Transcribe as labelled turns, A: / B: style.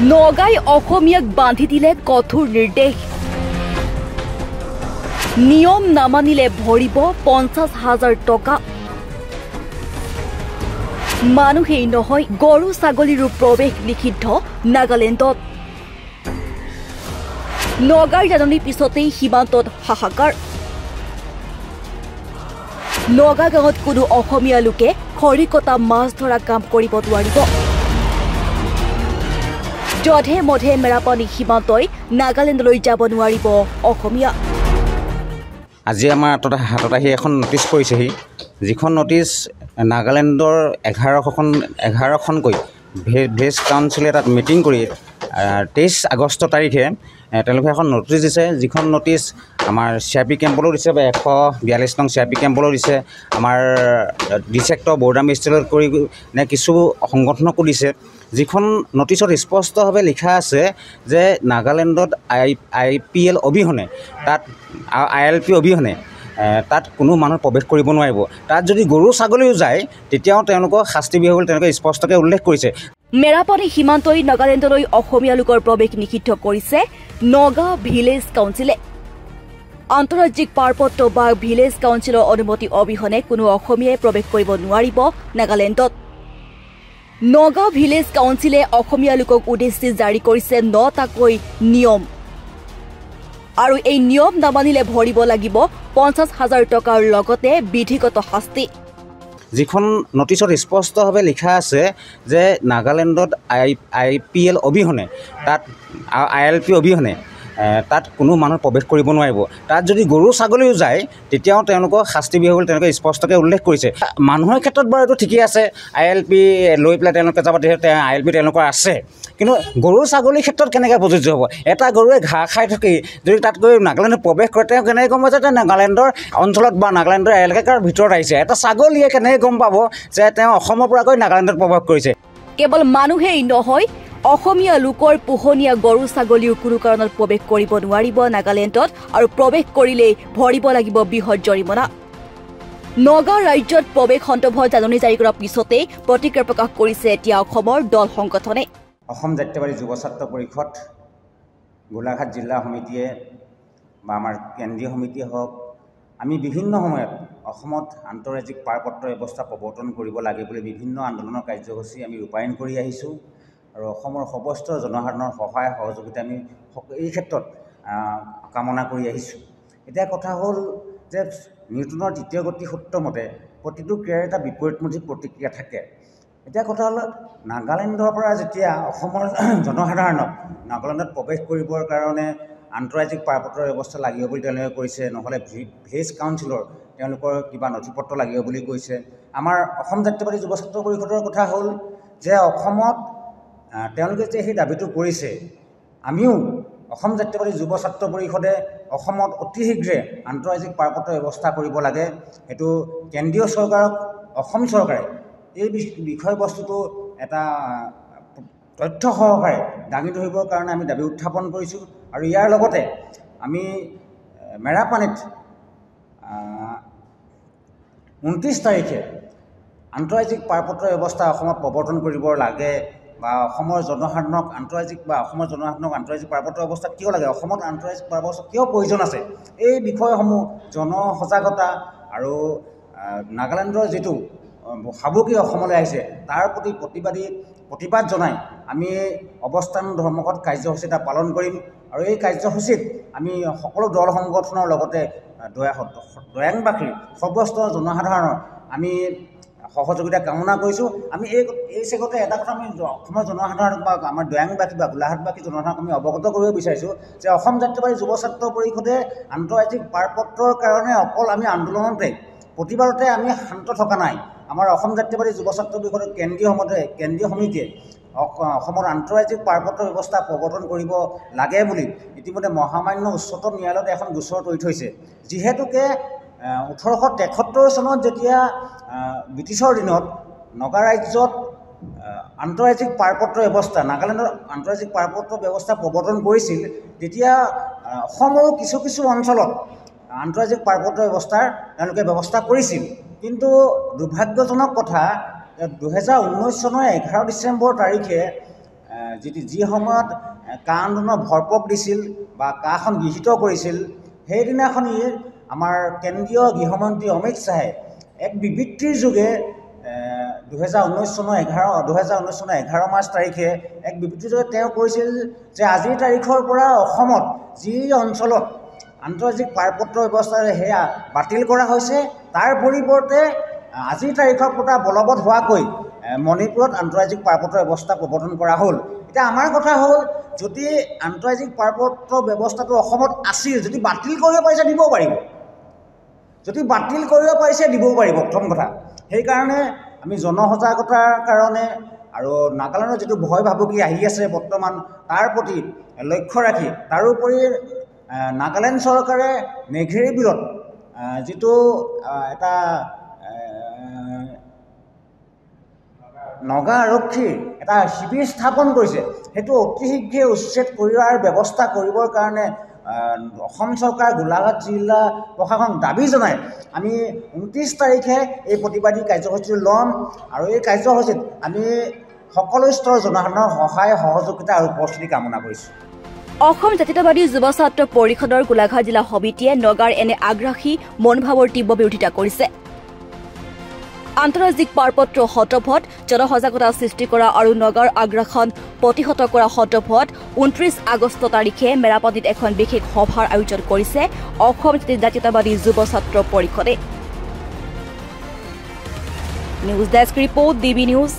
A: নগাই অসমীয়াক বান্ধি দিলে কঠোৰ নিৰ্দেশ নিয়ম নামানিলে ভৰিব 50,000 টকা মানুহেই নহয় গৰু ছাগলীৰো প্ৰৱেশ নিষিদ্ধ নাগালেণ্ডত নগাৰ জাননীৰ পিছতেই সীমান্তত হাহাকাৰ নগা গাঁৱত কোনো অসমীয়া লোকে খৰি কটা মাছ ধৰা কাম কৰিব নোৱাৰিব যধে মধে মেৰাপানী সীমান্তই নাগালেণ্ডলৈ যাব নোৱাৰিব অসমীয়া
B: আজি আমাৰ হাতত আহি এখন নটিচ কৰিছেহি যিখন নটিচ নাগালেণ্ডৰ 11খনকৈ ভিলেজ কাউন্সিলে তাত মিটিং কৰি 23 আগষ্ট তাৰিখে তেওঁলোকে এখন নটিচ দিছে যিখন নটিচ আমাৰ CRP কেম্পলৈ দিছে বা 142 নং CRP কেম্পলৈ দিছে আমাৰ ডিচেক্টৰ বৰ্ডাৰ মিষ্টেলত কৰি নে কিছু সংগঠনকো দিছে যিখন নটিচত স্পষ্টভাৱে লিখা আছে যে নাগালেণ্ডত IPL অবিহনে তাত ILP অবিহনে তাত কোনো মানুহ প্ৰৱেশ কৰিব নোৱাৰিব তাত যদি গৰু ছাগলীও যায় তেতিয়াও তেওঁলোকক শাস্তি বিহিব বুলি তেওঁলোকে স্পষ্টকৈ উল্লেখ কৰিছে
A: মেৰাপানী সীমান্তই নাগালেণ্ডলৈ অসমীয়া লোকৰ প্ৰৱেশ নিষিদ্ধ কৰিছে নগা ভিলেজ কাউন্সিলে আন্তঃৰাজ্যিক পাৰপত্ৰ বা ভিলেজ কাউন্সিলৰ অনুমতি অবিহনে কোনো অসমীয়াই প্ৰৱেশ কৰিব নোৱাৰিব নাগালেণ্ডত নগা ভিলেজ কাউন্সিলে অসমীয়া লোকক উদ্দেশ্যি জাৰি কৰিছে 9টাকৈ নিয়ম আৰু এই নিয়ম নামানিলে ভৰিব লাগিব 50,000 টকাৰ লগতে বিধিগত শাস্তি
B: যিখন নটিচত স্পষ্টভাৱে লিখা আছে যে নাগালেণ্ডত IPL অবিহনে তাত ILP অবিহনে তাত কোনো মানুহ প্ৰৱেশ কৰিব নোৱাৰিব তাত যদি গৰু ছাগলীও যায় তেতিয়াও তেওঁলোকক শাস্তি বিহিব বুলি তেওঁলোকে স্পষ্টকৈ উল্লেখ কৰিছে মানুহৰ ক্ষেত্ৰত বাৰু এইটো ঠিকেই আছে ILP লৈ পেলাই তেওঁলোকে যাব ILP তেওঁলোকৰ আছে কিন্তু গৰু ছাগলীৰ ক্ষেত্ৰত কেনেকৈ প্ৰযোজ্য হ'ব এটা গৰুৱে ঘাঁহ খাই থাকি যদি তাত গৈ নাগালেণ্ডত প্ৰৱেশ কৰে তেওঁ কেনেকৈ গম পাব যে নাগালেণ্ডৰ অঞ্চলত বা নাগালেণ্ডৰ এলেকাৰ ভিতৰত আহিছে এটা ছাগলীয়ে কেনেকৈ গম পাব যে তেওঁ অসমৰ পৰা গৈ নাগালেণ্ডত প্ৰৱেশ কৰিছে
A: কেৱল মানুহেই নহয় অসমীয়া লোকৰ পোহনীয়া গৰু ছাগলীও কোনো কাৰণত প্ৰৱেশ কৰিব নোৱাৰিব নাগালেণ্ডত আৰু প্ৰৱেশ কৰিলেই ভৰিব লাগিব বৃহৎ জৰিমনা নগা ৰাজ্যত প্ৰৱেশ সন্দৰ্ভত জাননী জাৰি কৰাৰ পিছতেই প্ৰতিক্ৰিয়া প্ৰকাশ কৰিছে এতিয়া অসমৰ দল সংগঠনে
B: অসম জাতীয়বাদী যুৱ ছাত্ৰ পৰিষদ গোলাঘাট জিলা সমিতিয়ে বা আমাৰ কেন্দ্ৰীয় সমিতিয়ে হওক আমি বিভিন্ন সময়ত অসমত আন্তঃৰাজ্যিক পাৰপত্ৰ ব্যৱস্থা প্ৰৱৰ্তন কৰিব লাগে বুলি বিভিন্ন আন্দোলনৰ কাৰ্যসূচী আমি ৰূপায়ণ কৰি আহিছোঁ আৰু অসমৰ সৰ্বস্তৰ জনসাধাৰণৰ সহায় সহযোগিতা আমি এই ক্ষেত্ৰত কামনা কৰি আহিছোঁ এতিয়া কথা হ'ল যে নিউটনৰ তৃতীয় গতি সূত্ৰ মতে প্ৰতিটো ক্ৰিয়াৰ এটা বিপৰীতমুখী প্ৰতিক্ৰিয়া থাকে এতিয়া কথা হ'ল নাগালেণ্ডৰ পৰা যেতিয়া অসমৰ জনসাধাৰণক নাগালেণ্ডত প্ৰৱেশ কৰিবৰ কাৰণে আন্তঃৰাজ্যিক পাৰপত্ৰ ব্যৱস্থা লাগিব বুলি তেওঁলোকে কৈছে নহ'লে ভিলেজ কাউন্সিলৰ তেওঁলোকৰ কিবা নথিপত্ৰ লাগিব বুলি কৈছে আমাৰ অসম জাতীয়বাদী যুৱ ছাত্ৰ পৰিষদৰ কথা হ'ল যে অসমত তেওঁলোকে যে সেই দাবীটো কৰিছে আমিও অসম জাতীয়বাদী যুৱ ছাত্ৰ পৰিষদে অসমত অতি শীঘ্ৰে আন্তঃৰাজ্যিক পাৰপত্ৰ ব্যৱস্থা কৰিব লাগে এইটো কেন্দ্ৰীয় চৰকাৰক অসম চৰকাৰে এই বিষয়বস্তুটো এটা তথ্য সহকাৰে দাঙি ধৰিবৰ কাৰণে আমি দাবী উত্থাপন কৰিছোঁ আৰু ইয়াৰ লগতে আমি মেৰাপানীত 29 তাৰিখে আন্তঃৰাজ্যিক পাৰপত্ৰ ব্যৱস্থা অসমত প্ৰৱৰ্তন কৰিব লাগে বা অসমৰ জনসাধাৰণক আন্তঃৰাজ্যিক পাৰপত্ৰ ব্যৱস্থা কিয় লাগে অসমত আন্তঃৰাজ্যিক পাৰপত্ৰ কিয় প্ৰয়োজন আছে এই বিষয়সমূহ জনসজাগতা আৰু নাগালেণ্ডৰ যিটো সামগ্ৰী অসমলৈ আহিছে তাৰ প্ৰতি প্ৰতিবাদ জনাই আমি অৱস্থান ধৰ্মঘট কাৰ্যসূচী এটা পালন কৰিম আৰু এই কাৰ্যসূচীত আমি সকলো দল সংগঠনৰ লগতে দয়াংবাসীৰ সৰ্বস্তৰ জনসাধাৰণৰ আমি সহযোগিতা কামনা কৰিছোঁ আমি এই চেগতে এটা কথা আমি অসমৰ জনসাধাৰণক বা আমাৰ দয়াংবাসী বা গোলাঘাটবাসী জনসাধাৰণক আমি অৱগত কৰিব বিচাৰিছোঁ যে অসম জাতীয়বাদী যুৱ ছাত্ৰ পৰিষদে আন্তঃৰাজ্যিক পাৰপত্ৰৰ কাৰণে অকল আমি আন্দোলনতে প্ৰতিবাদতে আমি শান্ত থকা নাই আমাৰ অসম জাতীয়বাদী যুৱ ছাত্ৰ পৰিষদৰ কেন্দ্ৰীয় সমিতিয়ে অসমৰ আন্তঃৰাজ্যিক পাৰপত্ৰ ব্যৱস্থা প্ৰৱৰ্তন কৰিব লাগে বুলি ইতিমধ্যে মহামান্য উচ্চতম ন্যায়ালয়ত এখন গোচৰ তৰি থৈছে যিহেতুকে 1873 চনত যেতিয়া ব্ৰিটিছৰ দিনত নগা ৰাজ্যত আন্তঃৰাজ্যিক পাৰপত্ৰ ব্যৱস্থা নাগালেণ্ডৰ আন্তঃৰাজ্যিক পাৰপত্ৰ ব্যৱস্থা প্ৰৱৰ্তন কৰিছিল তেতিয়া অসমৰো কিছু অঞ্চলত আন্তঃৰাজ্যিক পাৰপত্ৰ ব্যৱস্থাৰ তেওঁলোকে ব্যৱস্থা কৰিছিল কিন্তু দুৰ্ভাগ্যজনক কথা 2019 চনৰ 11 ডিচেম্বৰ তাৰিখে যি সময়ত কা আন্দোলনৰ ভৰপক দিছিল বা কাখন গৃহীত কৰিছিল সেইদিনাখনি আমাৰ কেন্দ্ৰীয় গৃহমন্ত্ৰী অমিত শ্বাহে এক বিবৃতিৰ যোগে 2019 চনৰ 11 মাৰ্চ তাৰিখে এক বিবৃতিৰ যোগে তেওঁ কৈছিল যে আজিৰ তাৰিখৰ পৰা অসমত যি অঞ্চলত আন্তঃৰাজ্যিক পাৰপত্ৰ ব্যৱস্থা সেয়া বাতিল কৰা হৈছে তাৰ পৰিৱৰ্তে আজিৰ তাৰিখৰ পৰা বলবৎ হোৱাকৈ মণিপুৰত আন্তঃৰাজ্যিক পাৰপত্ৰ ব্যৱস্থা প্ৰৱৰ্তন কৰা হ'ল। এতিয়া আমাৰ কথা হ'ল যদি আন্তঃৰাজ্যিক পাৰপত্ৰ ব্যৱস্থাটো অসমত আছিল যদি বাতিল কৰিব পাৰিছে দিব পাৰিব, যদি বাতিল কৰিব পাৰিছে দিবও পাৰিব প্ৰথম কথা। সেইকাৰণে আমি জনসজাগতাৰ কাৰণে আৰু নাগালেণ্ডৰ যিটো ভয় ভাবুকি আহি আছে বৰ্তমান তাৰ প্ৰতি লক্ষ্য ৰাখি তাৰোপৰি নাগালেণ্ড চৰকাৰে মেঘেৰি বিলত যিটো এটা নগা আৰক্ষীৰ এটা শিবিৰ স্থাপন কৰিছে সেইটো অতি শীঘ্ৰে উচ্ছেদ কৰাৰ ব্যৱস্থা কৰিবৰ কাৰণে অসম চৰকাৰ গোলাঘাট জিলা প্ৰশাসনক দাবী জনাই আমি 29 তাৰিখে এই প্ৰতিবাদী কাৰ্যসূচী ল'ম আৰু এই কাৰ্যসূচীত আমি সকলো স্তৰৰ জনসাধাৰণৰ সহায় সহযোগিতা আৰু উপস্থিতি কামনা কৰিছোঁ।
A: অসম জাতীয়তাবাদী যুৱ ছাত্ৰ পৰিষদৰ গোলাঘাট জিলা সমিতিয়ে নগাৰ এনে আগ্ৰাসী মনোভাৱৰ তীব্ৰ বিৰোধিতা কৰিছে। আন্তঃৰাজ্যিক পাৰপত্ৰ হতভত জনসজাগতা সৃষ্টি কৰা আৰু নগাৰ আগ্ৰাসন প্ৰতিহত কৰা হতভত 29 আগষ্ট তাৰিখে মেৰাপানীত এখন বিশেষ সভাৰ আয়োজন কৰিছে অসম জাতীয়তাবাদী যুৱ ছাত্ৰ পৰিষদে। News desk report DB news.